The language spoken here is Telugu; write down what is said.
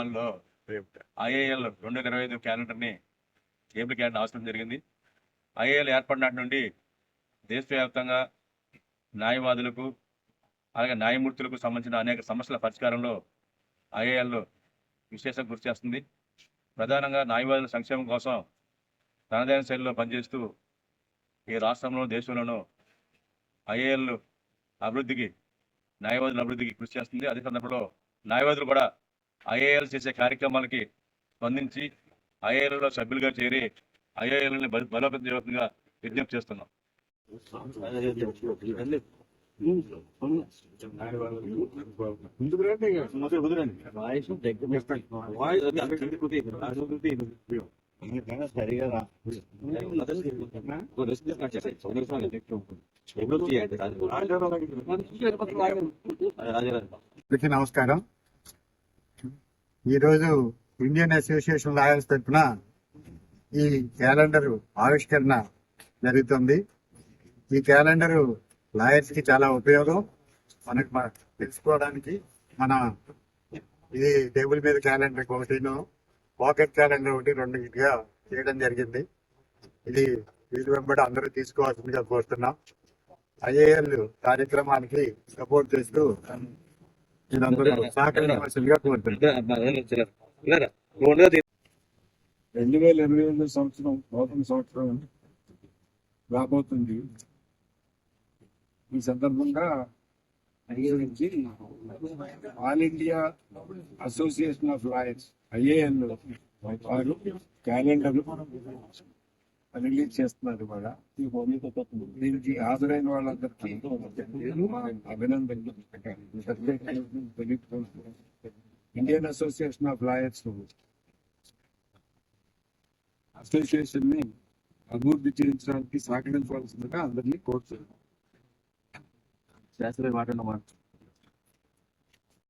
భవన్లో ఐఏఎల్ 2025 క్యాలెండర్ని ఏపీ క్యాలెండర్ అవసరం జరిగింది. ఐఏఎల్ ఏర్పడినటి నుండి దేశవ్యాప్తంగా న్యాయవాదులకు అలాగే న్యాయమూర్తులకు సంబంధించిన అనేక సమస్యల పరిష్కారంలో ఐఏఎల్ విశేష కృషి చేస్తుంది. ప్రధానంగా న్యాయవాదుల సంక్షేమం కోసం తనదైన శైలిలో పనిచేస్తూ ఈ రాష్ట్రంలో దేశంలోనూ ఐఏఎల్ అభివృద్ధికి న్యాయవాదుల అభివృద్ధికి కృషి చేస్తుంది. అదే సందర్భంలో న్యాయవాదులు కూడా ఐఏఎల్ చేసే కార్యక్రమాలకి స్పందించి ఐఏఎల్లో సభ్యులుగా చేరి ఐఏఎల్ని బలోపేతం చేయవలసిందిగా విజ్ఞప్తి చేస్తున్నాం. నమస్కారం. ఈరోజు ఇండియన్ అసోసియేషన్ లాయర్స్ తరఫున ఈ క్యాలెండర్ ఆవిష్కరణ జరుగుతుంది. ఈ క్యాలెండర్ లాయర్స్ కి చాలా ఉపయోగం. మనకు తెలుసుకోవడానికి మన ఇది టేబుల్ మీద క్యాలెండర్ ఒకటిను, పాకెట్ క్యాలెండర్ ఒకటి, 2 ఇదిగా చేయడం జరిగింది. ఇది వీటి వెంబడి అందరూ తీసుకోవాల్సిందిగా కోరుతున్నాం. ఐఏఎల్ కార్యక్రమానికి సపోర్ట్ చేస్తూ ఇదందరూ సహకరించవలసిందిగా కోరుతున్నాం. 2028 సంవత్సరం నూతన సంవత్సరం రాబోతుంది. ఈ సందర్భంగా నుంచి all India association of lawyers IAL వారు క్యాలెండర్ రిలీజ్ చేస్తున్నారు. కూడా దీనికి హాజరైన వాళ్ళందరికీ అభినందనలు. Indian association of lawyers association ని అభివృద్ధి చేయించడానికి సహకరించవలసిందిగా అందరినీ కోరుతున్నాను. శాస్త్రీయ మాట